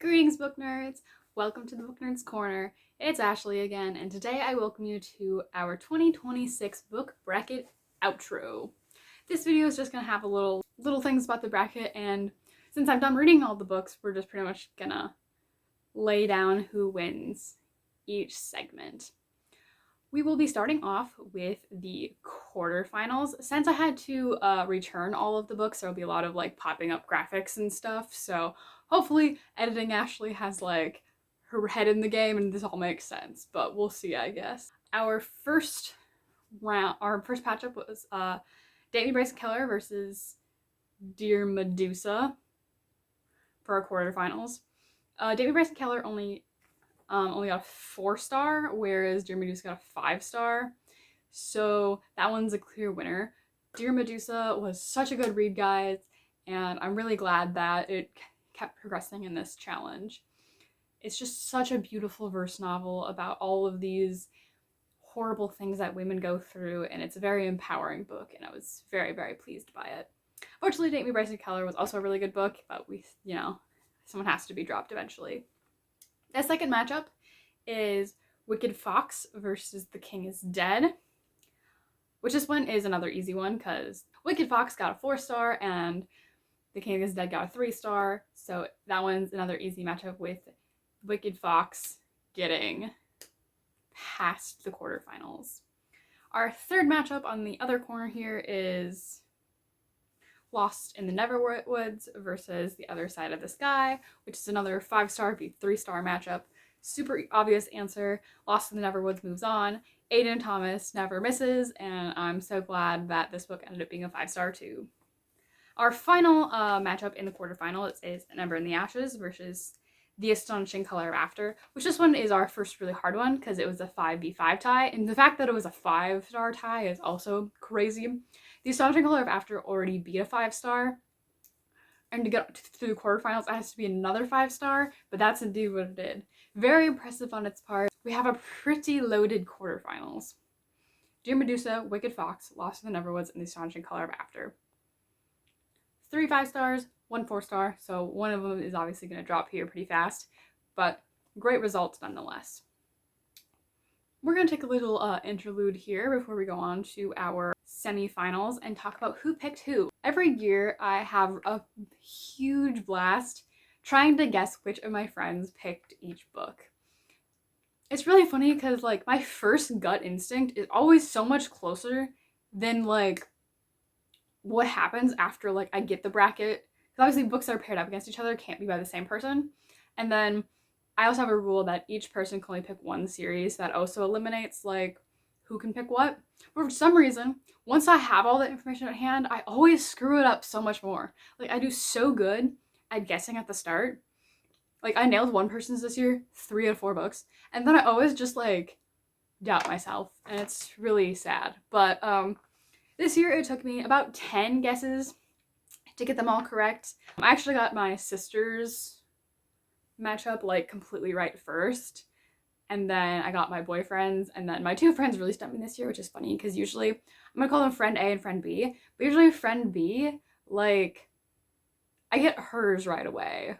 Greetings, book nerds! Welcome to the Book Nerds Corner. It's Ashley again, and today I welcome you to our 2026 book bracket outro. This video is just gonna have a little things about the bracket, and since I'm done reading all the books, we're just pretty much gonna lay down who wins each segment. We will be starting off with the quarterfinals. Since I had to return all of the books, there will be a lot of like popping up graphics and stuff, so hopefully editing Ashley has like her head in the game and this all makes sense, but we'll see, I guess. Our first matchup was Date Me Bryson Keller versus Dear Medusa for our quarterfinals. Date Me Bryson Keller only got a 4-star, whereas Dear Medusa got a 5-star. So that one's a clear winner. Dear Medusa was such a good read, guys, and I'm really glad that it kept progressing in this challenge. It's just such a beautiful verse novel about all of these horrible things that women go through, and it's a very empowering book, and I was very, very pleased by it. Fortunately, Date Me Bryson Keller was also a really good book, but someone has to be dropped eventually. The second matchup is Wicked Fox versus The King is Dead, which this one is another easy one because Wicked Fox got a 4-star and The King is Dead got a 3-star, so that one's another easy matchup with Wicked Fox getting past the quarterfinals. Our third matchup on the other corner here is Lost in the Neverwoods versus The Other Side of the Sky, which is another 5-star v 3-star matchup. Super obvious answer. Lost in the Neverwoods moves on. Aiden Thomas never misses, and I'm so glad that this book ended up being a 5-star too. Our final matchup in the quarterfinal is An Ember in the Ashes versus The Astonishing Color of After, which this one is our first really hard one because it was a 5v5 tie, and the fact that it was a 5-star tie is also crazy. The Astonishing Color of After already beat a 5-star, and to get through the quarterfinals it has to be another 5-star, but that's indeed what it did. Very impressive on its part. We have a pretty loaded quarterfinals. Dear Medusa, Wicked Fox, Lost in the Neverwoods, and The Astonishing Color of After. 3 5-stars, 1 4-star, so one of them is obviously going to drop here pretty fast, but great results nonetheless. We're going to take a little interlude here before we go on to our semifinals and talk about who picked who. Every year I have a huge blast trying to guess which of my friends picked each book. It's really funny because like my first gut instinct is always so much closer than like what happens after like I get the bracket. Because obviously books that are paired up against each other can't be by the same person. And then I also have a rule that each person can only pick one series. That also eliminates like who can pick what. But for some reason, once I have all the information at hand, I always screw it up so much more. Like I do so good at guessing at the start. Like I nailed one person's this year, 3 out of 4 books. And then I always just like doubt myself. And it's really sad. But this year it took me about 10 guesses to get them all correct. I actually got my sister's matchup like completely right first, and then I got my boyfriend's, and then my 2 friends really stumped me this year, which is funny because usually I'm gonna call them friend A and friend B, but usually friend B, like I get hers right away.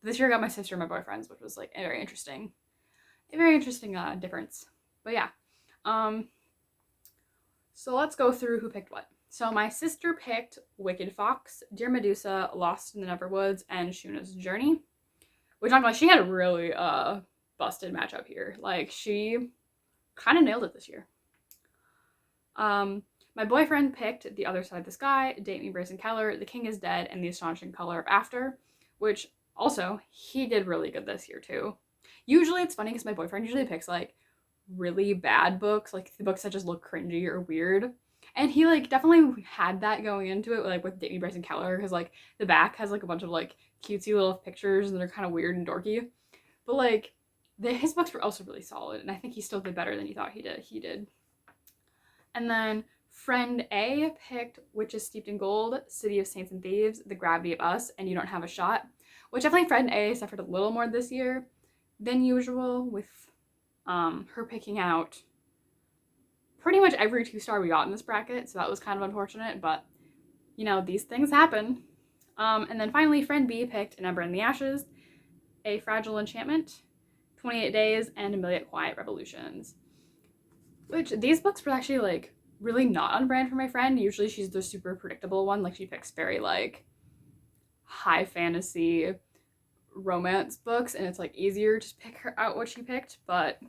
This year I got my sister and my boyfriend's, which was like a very interesting difference. But yeah, so let's go through who picked what. So my sister picked Wicked Fox, Dear Medusa, Lost in the Neverwoods, and Shuna's Journey. Which I'm like, she had a really busted matchup here. Like, she kind of nailed it this year. My boyfriend picked The Other Side of the Sky, Date Me Bryson Keller, The King is Dead, and The Astonishing Color of After, which also, he did really good this year too. Usually it's funny because my boyfriend usually picks like really bad books, like the books that just look cringy or weird. And he like definitely had that going into it, like with Date Me Bryson Keller, because like the back has like a bunch of like cutesy little pictures and they're kind of weird and dorky. But like his books were also really solid, and I think he still did better than he thought he did. And then friend A picked Witches Steeped in Gold, City of Saints and Thieves, The Gravity of Us, and You Don't Have a Shot, which I think friend A suffered a little more this year than usual with her picking out pretty much every 2-star we got in this bracket, so that was kind of unfortunate, but you know, these things happen. And then finally, friend B picked An Ember in the Ashes, A Fragile Enchantment, 28 Days, and A Million Quiet Revolutions. Which, these books were actually, like, really not on brand for my friend. Usually she's the super predictable one. Like, she picks very, like, high fantasy romance books, and it's, like, easier to pick her out what she picked. But,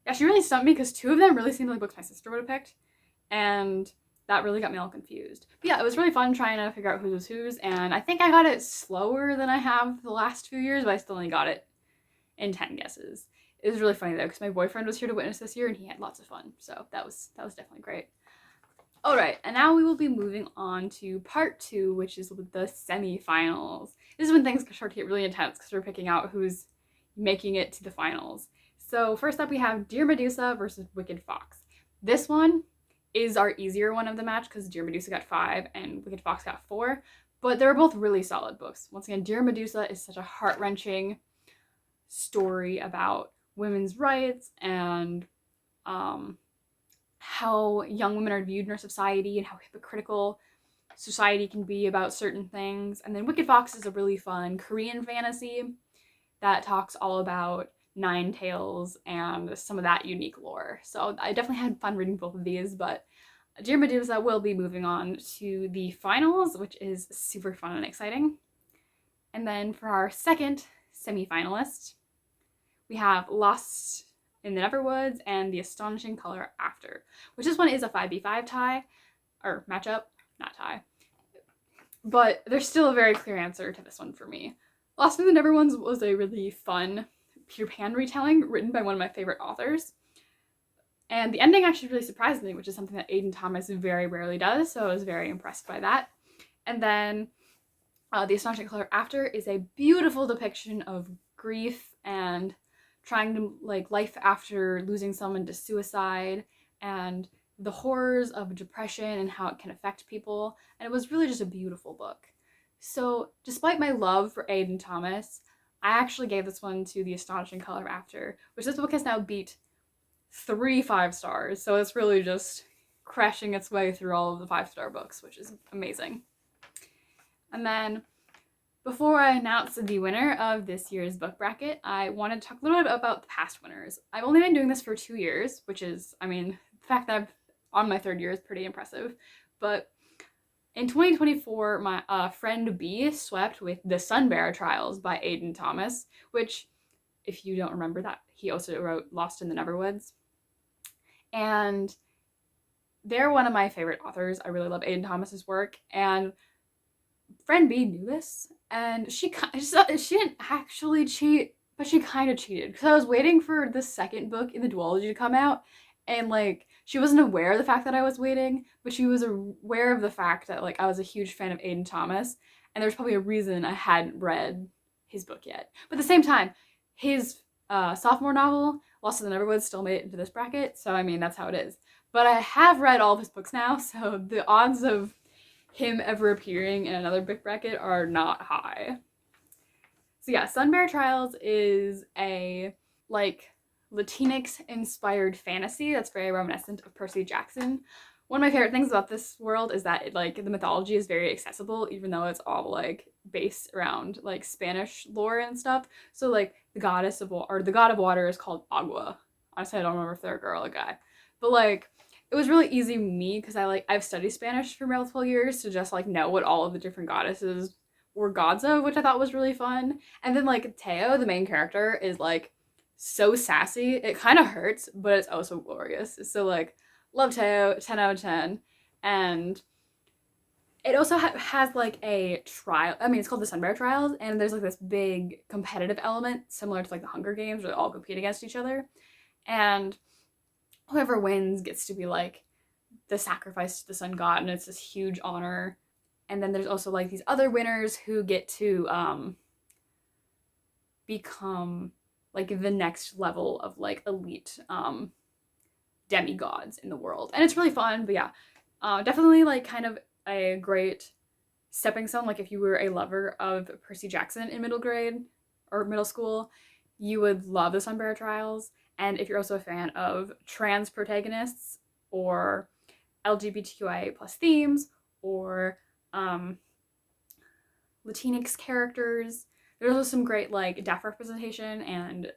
yeah, she really stumped me because 2 of them really seemed like books my sister would have picked. And that really got me all confused. But yeah, it was really fun trying to figure out whose was whose, and I think I got it slower than I have the last few years, but I still only got it in 10 guesses. It was really funny though, because my boyfriend was here to witness this year and he had lots of fun, so that was definitely great. Alright, and now we will be moving on to part 2, which is with the semi-finals. This is when things start to get really intense because we're picking out who's making it to the finals. So first up we have Dear Medusa versus Wicked Fox. This one is our easier one of the match because Dear Medusa got 5 and Wicked Fox got 4, but they're both really solid books. Once again, Dear Medusa is such a heart-wrenching story about women's rights and how young women are viewed in our society and how hypocritical society can be about certain things. And then Wicked Fox is a really fun Korean fantasy that talks all about Nine Tails and some of that unique lore. So I definitely had fun reading both of these, but Dear Medusa will be moving on to the finals, which is super fun and exciting. And then for our second semi-finalist, we have Lost in the Neverwoods and The Astonishing Color After, which this one is a 5v5 tie, or matchup, not tie. But there's still a very clear answer to this one for me. Lost in the Neverwoods was a really fun Peter Pan retelling written by one of my favorite authors. And the ending actually really surprised me, which is something that Aiden Thomas very rarely does, so I was very impressed by that. And then The Astonishing Color After is a beautiful depiction of grief and trying to, like, life after losing someone to suicide and the horrors of depression and how it can affect people. And it was really just a beautiful book. So despite my love for Aiden Thomas, I actually gave this one to The Astonishing Color After, which this book has now beat 3 5-stars. So it's really just crashing its way through all of the 5-star books, which is amazing. And then before I announce the winner of this year's book bracket, I want to talk a little bit about the past winners. I've only been doing this for 2 years, which is, I mean, the fact that I'm on my 3rd year is pretty impressive. But in 2024, my friend B swept with The Sunbearer Trials by Aiden Thomas, which, if you don't remember that, he also wrote Lost in the Neverwoods. And they're one of my favorite authors. I really love Aiden Thomas's work, and friend B knew this, and she didn't actually cheat, but she kind of cheated, because I was waiting for the second book in the duology to come out, and, like, she wasn't aware of the fact that I was waiting, but she was aware of the fact that, like, I was a huge fan of Aiden Thomas, and there's probably a reason I hadn't read his book yet. But at the same time, his sophomore novel, Lost in the Neverwoods, still made it into this bracket, so I mean, that's how it is. But I have read all of his books now, so the odds of him ever appearing in another book bracket are not high. So yeah, Sunbearer Trials is a, like, Latinx-inspired fantasy that's very reminiscent of Percy Jackson. One of my favorite things about this world is that the mythology is very accessible, even though it's all, like, based around, like, Spanish lore and stuff. So, like, the god of water is called Agua. Honestly, I don't remember if they're a girl or a guy. But, like, it was really easy for me because I've studied Spanish for multiple years to just, like, know what all of the different goddesses were gods of, which I thought was really fun. And then, like, Teo, the main character, is, like, so sassy. It kind of hurts, but it's also glorious. So, like, love Teo, 10 out of 10. And it also has, like, a trial. I mean, it's called the Sunbearer Trials, and there's, like, this big competitive element similar to, like, the Hunger Games, where they all compete against each other. And whoever wins gets to be, like, the sacrifice to the sun god, and it's this huge honor. And then there's also, like, these other winners who get to become, like, the next level of, like, elite demigods in the world. And it's really fun, but yeah, definitely, like, kind of a great stepping stone. Like, if you were a lover of Percy Jackson in middle grade or middle school, you would love the Sunbearer Trials. And if you're also a fan of trans protagonists or LGBTQIA+ themes or Latinx characters, There's also some great like deaf representation and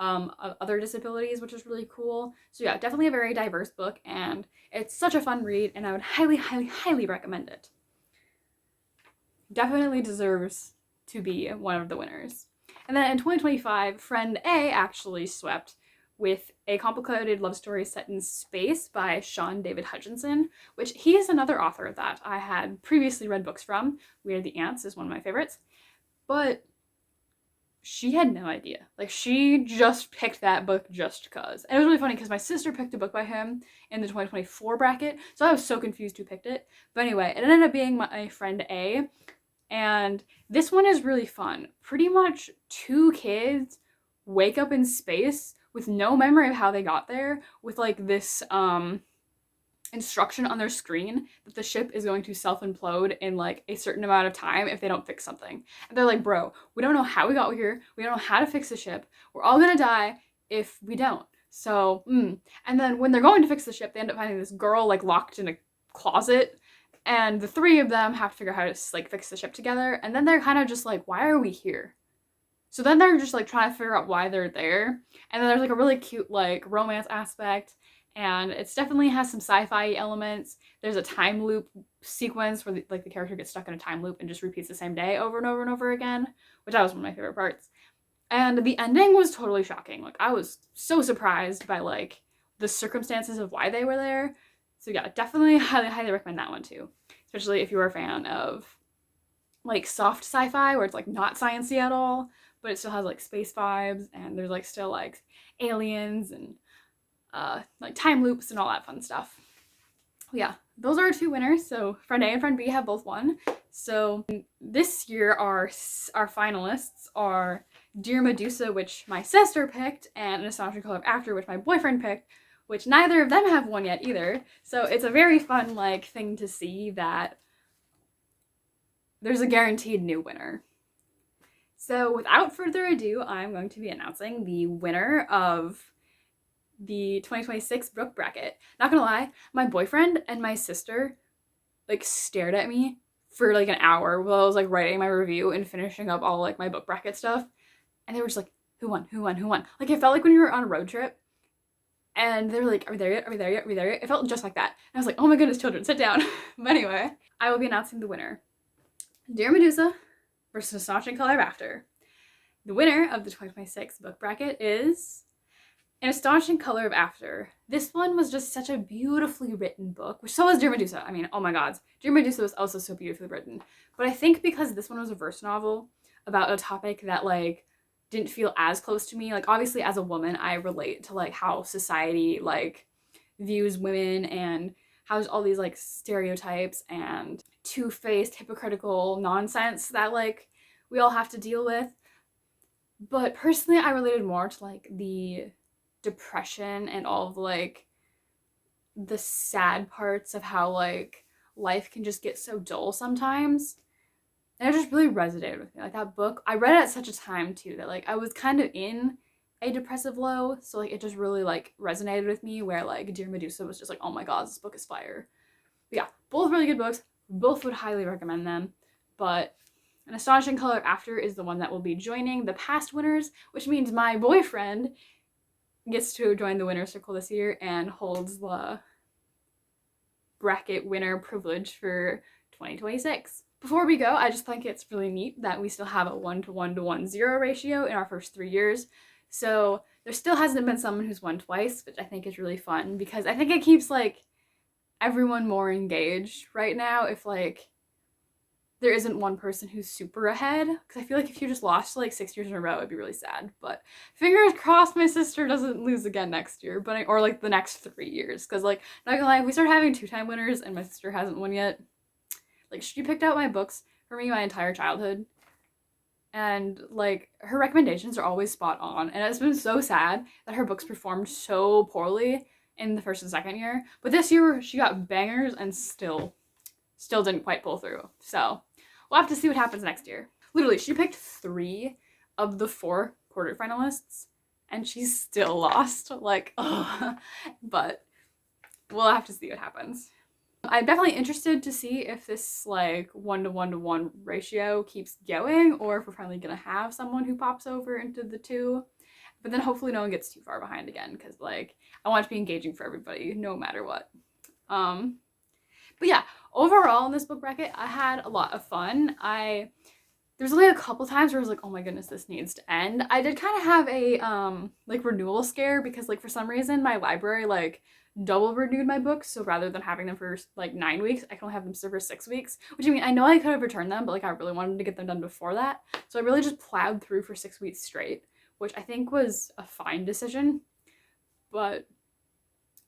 other disabilities, which is really cool. So yeah, definitely a very diverse book, and it's such a fun read, and I would highly, highly, highly recommend it. Definitely deserves to be one of the winners. And then in 2025, Friend A actually swept with A Complicated Love Story Set in Space by Sean David Hutchinson, which he is another author that I had previously read books from. We Are the Ants is one of my favorites. But she had no idea. Like, she just picked that book just cause. And it was really funny because my sister picked a book by him in the 2024 bracket, so I was so confused who picked it. But anyway, it ended up being my Friend A, and this one is really fun. Pretty much 2 kids wake up in space with no memory of how they got there, with like this instruction on their screen that the ship is going to self-implode in like a certain amount of time if they don't fix something. And they're like, bro, we don't know how we got here. We don't know how to fix the ship. We're all gonna die if we don't. So, And then when they're going to fix the ship, they end up finding this girl like locked in a closet, and the 3 of them have to figure out how to like fix the ship together. And then they're kind of just like, why are we here? So then they're just like trying to figure out why they're there. And then there's like a really cute like romance aspect. And it's definitely has some sci-fi elements. There's a time loop sequence where the character gets stuck in a time loop and just repeats the same day over and over and over again, which that was one of my favorite parts. And the ending was totally shocking. Like, I was so surprised by like the circumstances of why they were there. So yeah, definitely highly, highly recommend that one too. Especially if you're a fan of like soft sci-fi where it's like not sciencey at all, but it still has like space vibes, and there's like still like aliens and like time loops and all that fun stuff. Yeah, those are our 2 winners. So Friend A and Friend B have both won. So this year our finalists are Dear Medusa, which my sister picked, and An Astonishing Color of After, which my boyfriend picked, which neither of them have won yet either. So it's a very fun like thing to see that there's a guaranteed new winner. So without further ado, I'm going to be announcing the winner of the 2026 book bracket. Not gonna lie, my boyfriend and my sister like stared at me for like an hour while I was like writing my review and finishing up all like my book bracket stuff, and they were just like, who won? Like, it felt like when you were on a road trip and they were like, are we there yet? It felt just like that. And I was like, oh my goodness, children, sit down. But anyway, I will be announcing the winner. Dear Medusa versus Astonishing Color of After. The winner of the 2026 book bracket is An Astonishing Color of After. This one was just such a beautifully written book, which so was Dear Medusa. I mean, oh my god. Dear Medusa was also so beautifully written. But I think because this one was a verse novel about a topic that, like, didn't feel as close to me. Like, obviously, as a woman, I relate to, like, how society, like, views women and how there's all these, like, stereotypes and two-faced, hypocritical nonsense that, like, we all have to deal with. But personally, I related more to, like, the depression and all of like the sad parts of how like life can just get so dull sometimes, and it just really resonated with me. Like, that book, I read it at such a time too that like I was kind of in a depressive low, so like it just really like resonated with me, where like Dear Medusa was just like, oh my god, this book is fire. But yeah, both really good books, both would highly recommend them. But An Astonishing Color of After is the one that will be joining the past winners, which means my boyfriend gets to join the winner's circle this year and holds the bracket winner privilege for 2026. Before we go, I just think it's really neat that we still have a 1-to-1-to-1-0 ratio in our first 3 years. So there still hasn't been someone who's won twice, which I think is really fun because I think it keeps like everyone more engaged right now if like there isn't one person who's super ahead, because I feel like if you just lost like 6 years in a row, it'd be really sad. But fingers crossed my sister doesn't lose again next year, or like the next 3 years, because like, not gonna lie, if we start having 2-time winners and my sister hasn't won yet, like, she picked out my books for me my entire childhood, and like her recommendations are always spot on, and it's been so sad that her books performed so poorly in the first and second year, but this year she got bangers and still didn't quite pull through. So we'll have to see what happens next year. Literally, she picked 3 of the 4 quarterfinalists, and she still lost. Like, ugh. But we'll have to see what happens. I'm definitely interested to see if this like 1:1 ratio keeps going, or if we're finally gonna have someone who pops over into the 2. But then hopefully no one gets too far behind again, because like I want it to be engaging for everybody no matter what. But yeah, overall in this book bracket, I had a lot of fun. There's only a couple times where I was like, oh my goodness, this needs to end. I did kind of have a like renewal scare, because like for some reason my library like double renewed my books. So rather than having them for like 9 weeks, I can only have them for 6 weeks, which I mean, I know I could have returned them, but like I really wanted to get them done before that. So I really just plowed through for 6 weeks straight, which I think was a fine decision. But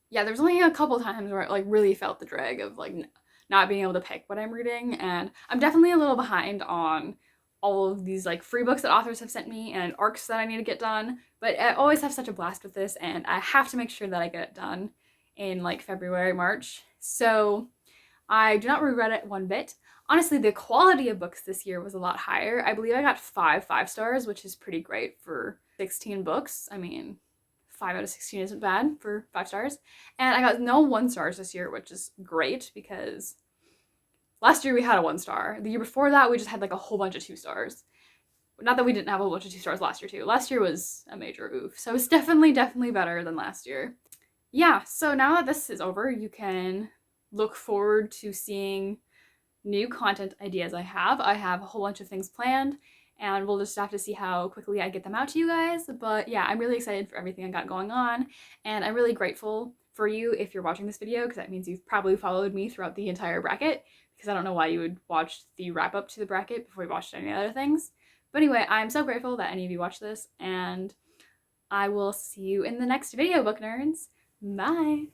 yeah, there's only a couple times where I like really felt the drag of like not being able to pick what I'm reading, and I'm definitely a little behind on all of these like free books that authors have sent me and arcs that I need to get done, but I always have such a blast with this, and I have to make sure that I get it done in like February, March. So I do not regret it one bit. Honestly, the quality of books this year was a lot higher. I believe I got 5 stars, which is pretty great for 16 books. I mean, 5 out of 16 isn't bad for 5 stars. And I got no 1 stars this year, which is great, because last year we had a 1 star. The year before that, we just had like a whole bunch of 2 stars. Not that we didn't have a whole bunch of 2 stars last year too. Last year was a major oof. So it's definitely better than last year. Yeah, so now that this is over, you can look forward to seeing new content ideas I have. I have a whole bunch of things planned, and we'll just have to see how quickly I get them out to you guys. But yeah, I'm really excited for everything I got going on, and I'm really grateful for you if you're watching this video, because that means you've probably followed me throughout the entire bracket, because I don't know why you would watch the wrap up to the bracket before you watched any other things. But anyway, I'm so grateful that any of you watched this, and I will see you in the next video, book nerds. Bye!